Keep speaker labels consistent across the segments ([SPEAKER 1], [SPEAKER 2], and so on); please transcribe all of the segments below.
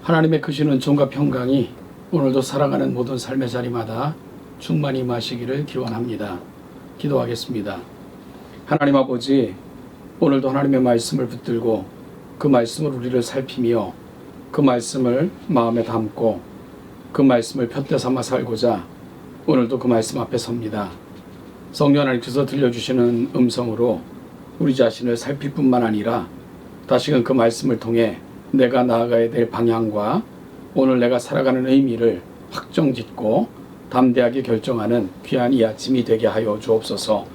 [SPEAKER 1] 하나님의 크신 은총과 평강이 오늘도 살아가는 모든 삶의 자리마다 충만히 임하시기를 기원합니다. 기도하겠습니다. 하나님 아버지, 오늘도 하나님의 말씀을 붙들고 그 말씀을 우리를 살피며 그 말씀을 마음에 담고 그 말씀을 푯대 삼아 살고자 오늘도 그 말씀 앞에 섭니다. 성령 하나님께서 들려주시는 음성으로 우리 자신을 살필 뿐만 아니라 다시금 그 말씀을 통해 내가 나아가야 될 방향과 오늘 내가 살아가는 의미를 확정짓고 담대하게 결정하는 귀한 이 아침이 되게 하여 주옵소서.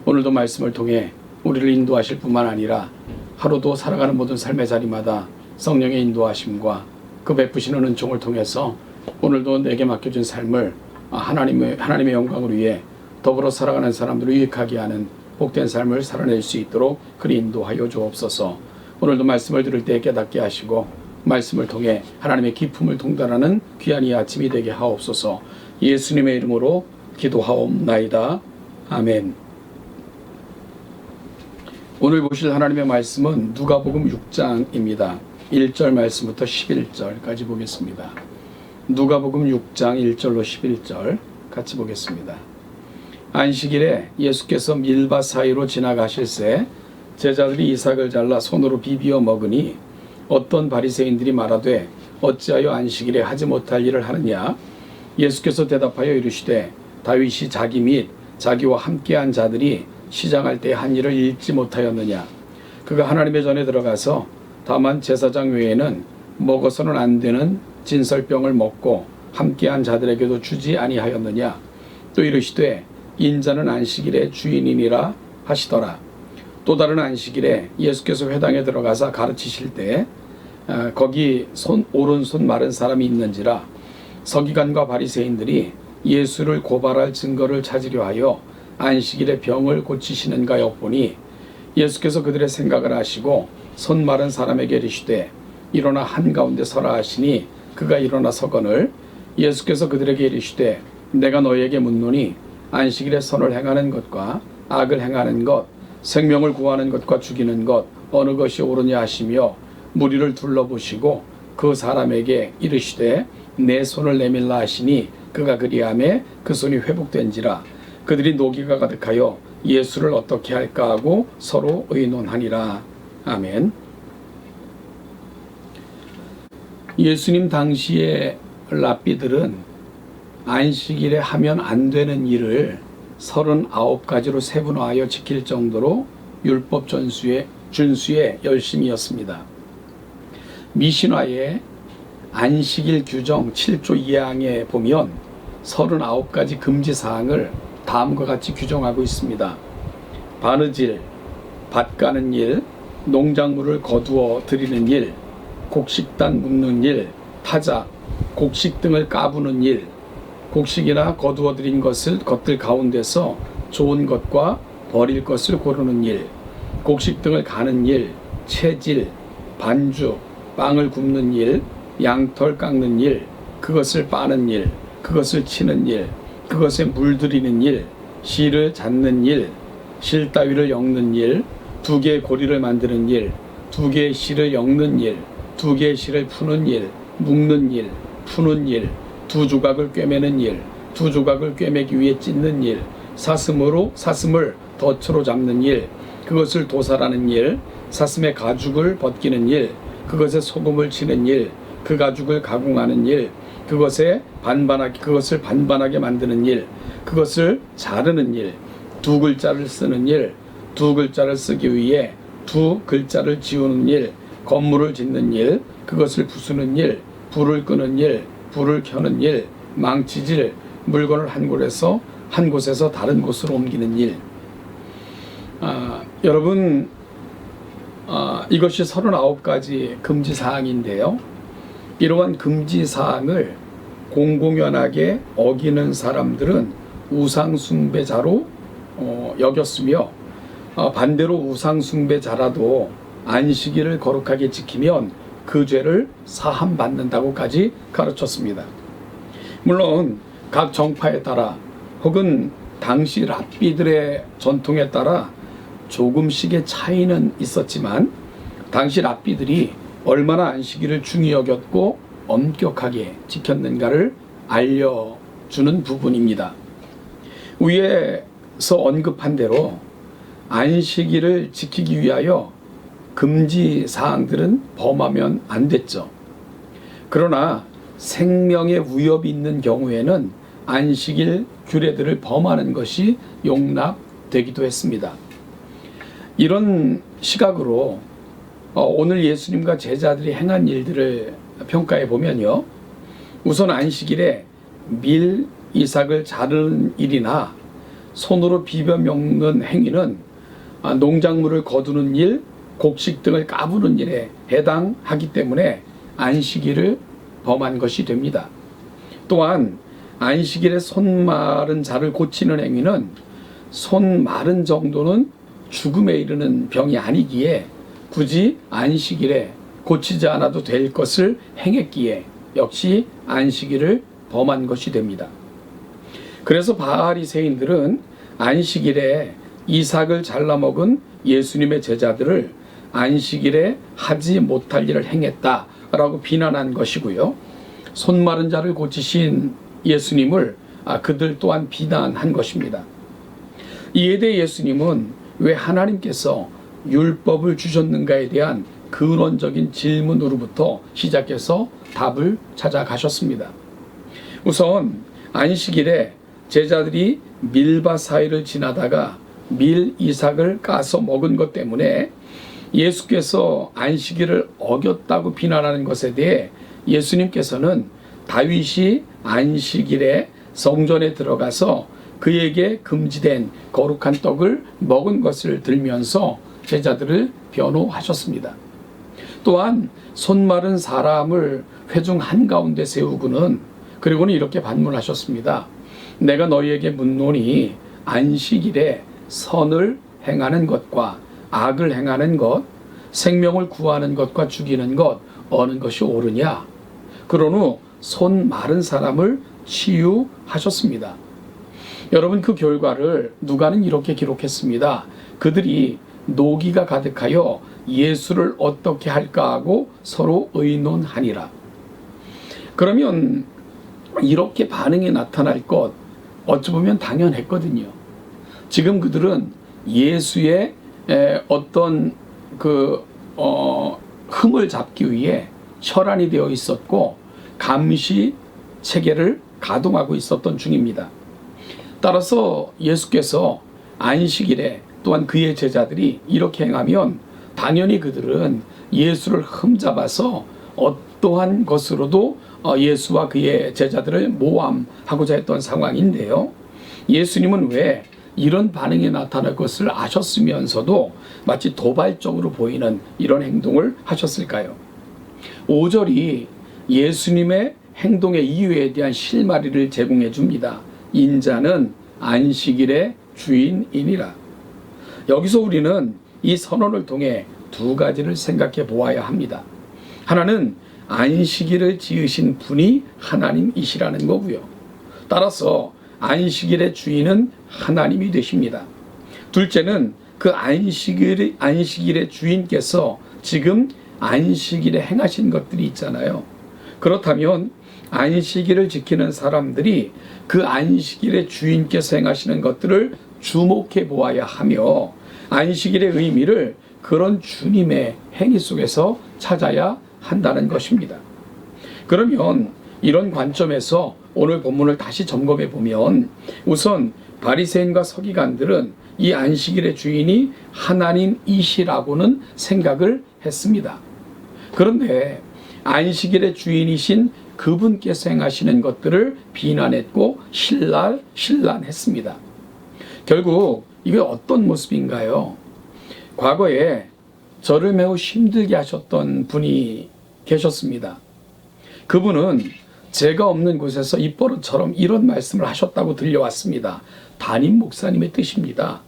[SPEAKER 1] 오늘도 말씀을 통해 우리를 인도하실 뿐만 아니라 하루도 살아가는 모든 삶의 자리마다 성령의 인도하심과 그 베푸시는 은총을 통해서 오늘도 내게 맡겨진 삶을 하나님의 영광을 위해 더불어 살아가는 사람들을 유익하게 하는 복된 삶을 살아낼 수 있도록 그리 인도하여 주옵소서. 오늘도 말씀을 들을 때 깨닫게 하시고 말씀을 통해 하나님의 기품을 통달하는 귀한 이 아침이 되게 하옵소서. 예수님의 이름으로 기도하옵나이다. 아멘. 오늘 보실 하나님의 말씀은 누가복음 6장입니다. 1절 말씀부터 11절까지 보겠습니다. 누가복음 6장 1절로 11절 같이 보겠습니다. 안식일에 예수께서 밀밭 사이로 지나가실새 제자들이 이삭을 잘라 손으로 비비어 먹으니 어떤 바리새인들이 말하되 어찌하여 안식일에 하지 못할 일을 하느냐. 예수께서 대답하여 이르시되 다윗이 자기 및 자기와 함께한 자들이 시장할 때 한 일을 잊지 못하였느냐. 그가 하나님의 전에 들어가서 다만 제사장 외에는 먹어서는 안 되는 진설병을 먹고 함께한 자들에게도 주지 아니하였느냐. 또 이르시되 인자는 안식일의 주인이니라 하시더라. 또 다른 안식일에 예수께서 회당에 들어가서 가르치실 때 거기 오른손 마른 사람이 있는지라. 서기관과 바리새인들이 예수를 고발할 증거를 찾으려 하여 안식일에 병을 고치시는가 엿보니 예수께서 그들의 생각을 아시고 손 마른 사람에게 이르시되 일어나 한가운데 서라 하시니 그가 일어나 서거늘. 예수께서 그들에게 이르시되 내가 너희에게 묻노니 안식일에 선을 행하는 것과 악을 행하는 것, 생명을 구하는 것과 죽이는 것 어느 것이 옳으냐 하시며 무리를 둘러보시고 그 사람에게 이르시되 내 손을 내밀라 하시니 그가 그리하매 그 손이 회복된지라. 그들이 노기가 가득하여 예수를 어떻게 할까 하고 서로 의논하니라. 아멘. 예수님 당시의 랍비들은 안식일에 하면 안 되는 일을 39가지로 세분화하여 지킬 정도로 율법 준수에 열심이었습니다. 미신화의 안식일 규정 7조 2항에 보면 39가지 금지사항을 다음과 같이 규정하고 있습니다. 바느질, 밭 가는 일, 농작물을 거두어 들이는 일, 곡식단 묶는 일, 타작, 곡식 등을 까부는 일, 곡식이나 거두어 들인 것들 가운데서 좋은 것과 버릴 것을 고르는 일, 곡식 등을 가는 일, 채질, 반죽, 빵을 굽는 일, 양털 깎는 일, 그것을 빠는 일, 그것을 치는 일, 그것에 물들이는 일, 실을 잡는 일, 실 따위를 엮는 일, 2개의 고리를 만드는 일, 2개의 실을 엮는 일, 2개의 실을 푸는 일, 묶는 일, 푸는 일, 2 조각을 꿰매는 일, 2 조각을 꿰매기 위해 찢는 일, 사슴을 덫으로 잡는 일, 그것을 도살하는 일, 사슴의 가죽을 벗기는 일, 그것에 소금을 치는 일, 그 가죽을 가공하는 일, 그것을 반반하게 만드는 일, 그것을 자르는 일, 2 글자를 쓰는 일, 2 글자를 쓰기 위해 2 글자를 지우는 일, 건물을 짓는 일, 그것을 부수는 일, 불을 끄는 일, 불을 켜는 일, 망치질, 물건을 한 곳에서 다른 곳으로 옮기는 일. 여러분, 이것이 39가지 금지사항인데요. 이러한 금지사항을 공공연하게 어기는 사람들은 우상숭배자로 여겼으며 반대로 우상숭배자라도 안식일을 거룩하게 지키면 그 죄를 사함받는다고까지 가르쳤습니다. 물론 각 정파에 따라 혹은 당시 랍비들의 전통에 따라 조금씩의 차이는 있었지만 당시 랍비들이 얼마나 안식일을 중히 여겼고 엄격하게 지켰는가를 알려주는 부분입니다. 위에서 언급한 대로 안식일을 지키기 위하여 금지 사항들은 범하면 안 됐죠. 그러나 생명의 위협이 있는 경우에는 안식일 규례들을 범하는 것이 용납되기도 했습니다. 이런 시각으로 오늘 예수님과 제자들이 행한 일들을 평가해 보면요, 우선 안식일에 밀 이삭을 자르는 일이나 손으로 비벼 먹는 행위는 농작물을 거두는 일, 곡식 등을 까부는 일에 해당하기 때문에 안식일을 범한 것이 됩니다. 또한 안식일에 손 마른 자를 고치는 행위는 손 마른 정도는 죽음에 이르는 병이 아니기에 굳이 안식일에 고치지 않아도 될 것을 행했기에 역시 안식일을 범한 것이 됩니다. 그래서 바리새인들은 안식일에 이삭을 잘라 먹은 예수님의 제자들을 안식일에 하지 못할 일을 행했다라고 비난한 것이고요. 손 마른 자를 고치신 예수님을 그들 또한 비난한 것입니다. 이에 대해 예수님은 왜 하나님께서 율법을 주셨는가에 대한 근원적인 질문으로부터 시작해서 답을 찾아가셨습니다. 우선 안식일에 제자들이 밀밭 사이를 지나다가 밀 이삭을 까서 먹은 것 때문에 예수께서 안식일을 어겼다고 비난하는 것에 대해 예수님께서는 다윗이 안식일에 성전에 들어가서 그에게 금지된 거룩한 떡을 먹은 것을 들면서 제자들을 변호하셨습니다. 또한 손 마른 사람을 회중 한가운데 세우고는 그리고는 이렇게 반문하셨습니다. 내가 너희에게 묻노니 안식일에 선을 행하는 것과 악을 행하는 것, 생명을 구하는 것과 죽이는 것 어느 것이 옳으냐? 그런 후 손 마른 사람을 치유하셨습니다. 여러분, 그 결과를 누가는 이렇게 기록했습니다. 그들이 노기가 가득하여 예수를 어떻게 할까 하고 서로 의논하니라. 그러면 이렇게 반응이 나타날 것 어찌 보면 당연했거든요. 지금 그들은 예수의 어떤 흠을 잡기 위해 혈안이 되어 있었고 감시 체계를 가동하고 있었던 중입니다. 따라서 예수께서 안식일에 또한 그의 제자들이 이렇게 행하면 당연히 그들은 예수를 흠잡아서 어떠한 것으로도 예수와 그의 제자들을 모함하고자 했던 상황인데요. 예수님은 왜 이런 반응이 나타날 것을 아셨으면서도 마치 도발적으로 보이는 이런 행동을 하셨을까요? 5절이 예수님의 행동의 이유에 대한 실마리를 제공해 줍니다. 인자는 안식일의 주인이니라. 여기서 우리는 이 선언을 통해 두 가지를 생각해 보아야 합니다. 하나는 안식일을 지으신 분이 하나님이시라는 거고요. 따라서 안식일의 주인은 하나님이 되십니다. 둘째는 그 안식일의 주인께서 지금 안식일에 행하신 것들이 있잖아요. 그렇다면 안식일을 지키는 사람들이 그 안식일의 주인께서 행하시는 것들을 주목해 보아야 하며 안식일의 의미를 그런 주님의 행위 속에서 찾아야 한다는 것입니다. 그러면 이런 관점에서 오늘 본문을 다시 점검해 보면 우선 바리새인과 서기관들은 이 안식일의 주인이 하나님이시라고는 생각을 했습니다. 그런데 안식일의 주인이신 그분께서 행하시는 것들을 비난했고 신란했습니다. 결국 이게 어떤 모습인가요? 과거에 저를 매우 힘들게 하셨던 분이 계셨습니다. 그분은 제가 없는 곳에서 입버릇처럼 이런 말씀을 하셨다고 들려왔습니다. 담임 목사님의 뜻입니다.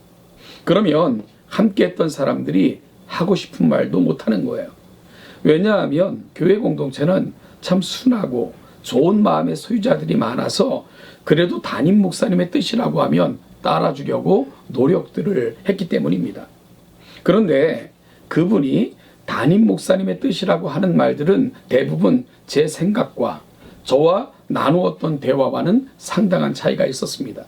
[SPEAKER 1] 그러면 함께 했던 사람들이 하고 싶은 말도 못하는 거예요. 왜냐하면 교회 공동체는 참 순하고 좋은 마음의 소유자들이 많아서 그래도 담임 목사님의 뜻이라고 하면 따라주려고 노력들을 했기 때문입니다. 그런데 그분이 담임 목사님의 뜻이라고 하는 말들은 대부분 제 생각과 저와 나누었던 대화와는 상당한 차이가 있었습니다.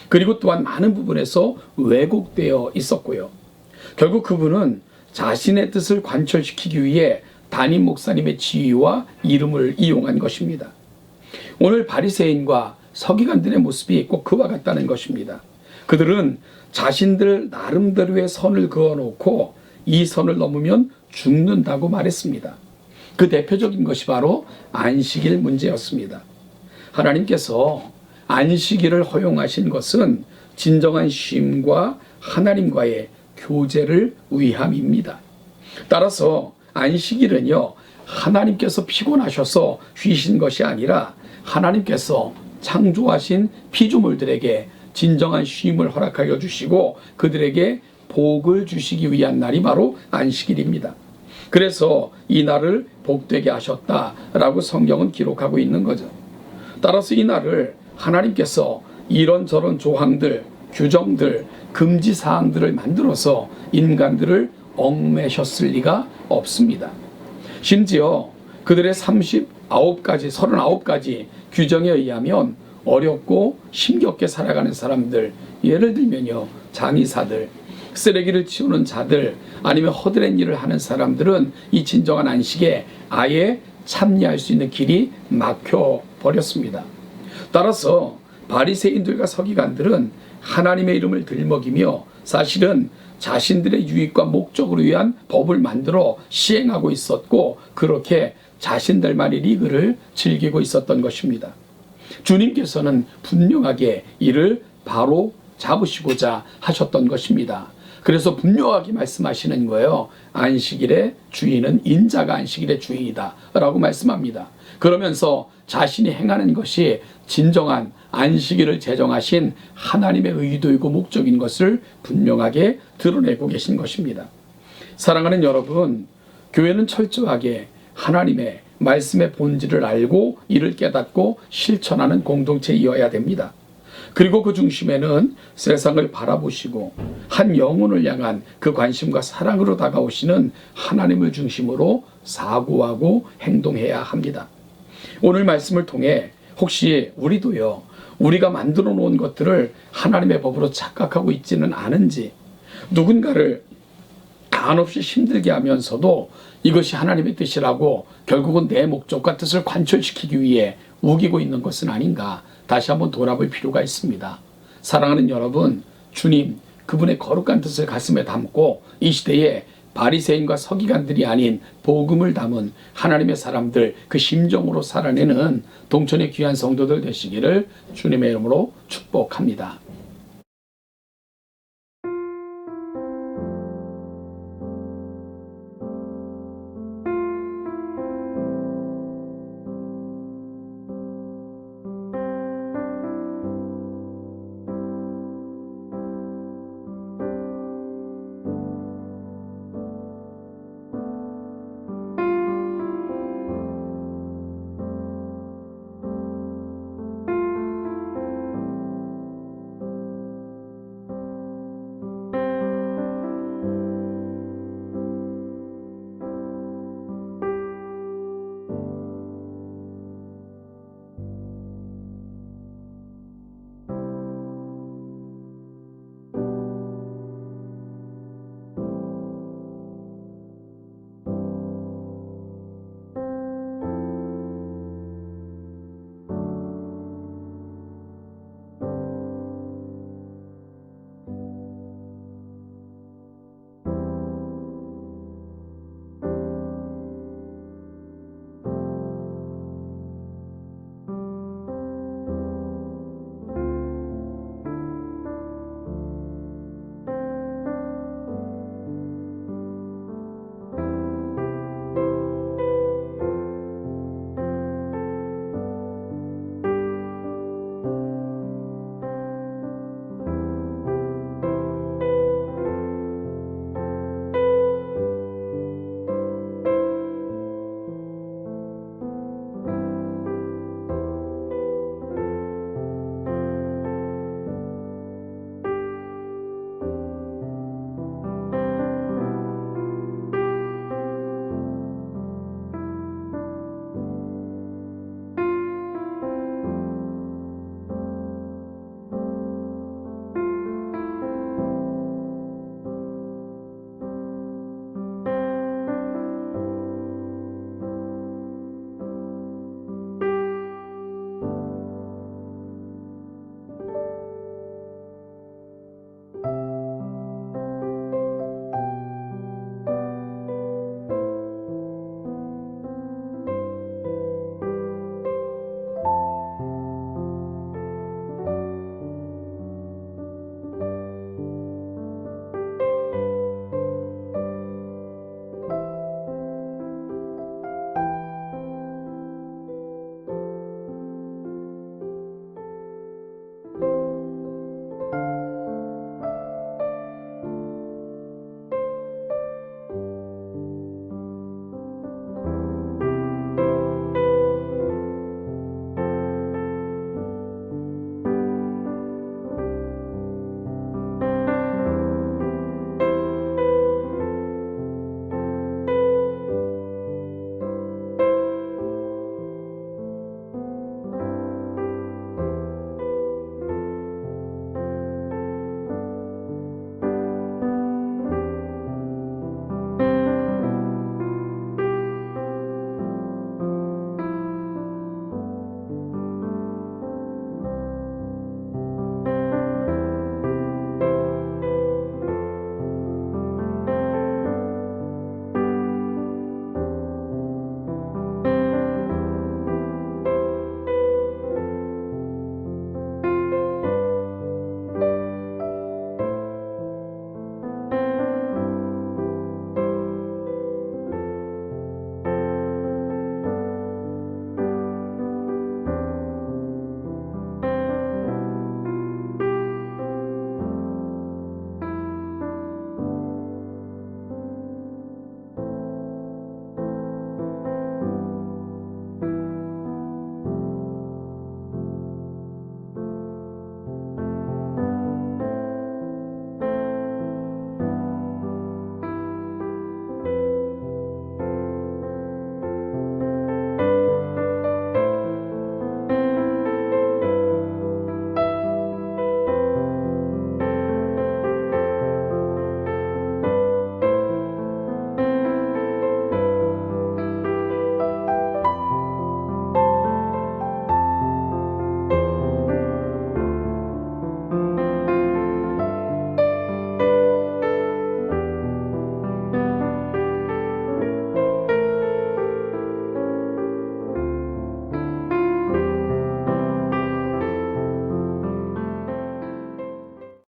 [SPEAKER 1] 그리고 또한 많은 부분에서 왜곡되어 있었고요. 결국 그분은 자신의 뜻을 관철시키기 위해 담임 목사님의 지위와 이름을 이용한 것입니다. 오늘 바리새인과 서기관들의 모습이 꼭 그와 같다는 것입니다. 그들은 자신들 나름대로의 선을 그어놓고 이 선을 넘으면 죽는다고 말했습니다. 그 대표적인 것이 바로 안식일 문제였습니다. 하나님께서 안식일을 허용하신 것은 진정한 쉼과 하나님과의 교제를 위함입니다. 따라서 안식일은요, 하나님께서 피곤하셔서 쉬신 것이 아니라 하나님께서 창조하신 피조물들에게 진정한 쉼을 허락하여 주시고 그들에게 복을 주시기 위한 날이 바로 안식일입니다. 그래서 이 날을 복되게 하셨다라고 성경은 기록하고 있는 거죠. 따라서 이 날을 하나님께서 이런저런 조항들, 규정들, 금지 사항들을 만들어서 인간들을 얽매셨을 리가 없습니다. 심지어 그들의 39가지 규정에 의하면 어렵고 힘겹게 살아가는 사람들, 예를 들면요, 장의사들, 쓰레기를 치우는 자들, 아니면 허드렛 일을 하는 사람들은 이 진정한 안식에 아예 참여할 수 있는 길이 막혀 버렸습니다. 따라서 바리새인들과 서기관들은 하나님의 이름을 들먹이며 사실은 자신들의 유익과 목적을 위한 법을 만들어 시행하고 있었고 그렇게 자신들만의 리그를 즐기고 있었던 것입니다. 주님께서는 분명하게 이를 바로 잡으시고자 하셨던 것입니다. 그래서 분명하게 말씀하시는 거예요. 안식일의 주인은 인자가 안식일의 주인이다 라고 말씀합니다. 그러면서 자신이 행하는 것이 진정한 안식일을 제정하신 하나님의 의도이고 목적인 것을 분명하게 드러내고 계신 것입니다. 사랑하는 여러분, 교회는 철저하게 하나님의 말씀의 본질을 알고 이를 깨닫고 실천하는 공동체이어야 됩니다. 그리고 그 중심에는 세상을 바라보시고 한 영혼을 향한 그 관심과 사랑으로 다가오시는 하나님을 중심으로 사고하고 행동해야 합니다. 오늘 말씀을 통해 혹시 우리도요, 우리가 만들어 놓은 것들을 하나님의 법으로 착각하고 있지는 않은지, 누군가를 한없이 힘들게 하면서도 이것이 하나님의 뜻이라고 결국은 내 목적과 뜻을 관철시키기 위해 우기고 있는 것은 아닌가 다시 한번 돌아볼 필요가 있습니다. 사랑하는 여러분, 주님 그분의 거룩한 뜻을 가슴에 담고 이 시대에 바리새인과 서기관들이 아닌 복음을 담은 하나님의 사람들, 그 심정으로 살아내는 동천의 귀한 성도들 되시기를 주님의 이름으로 축복합니다.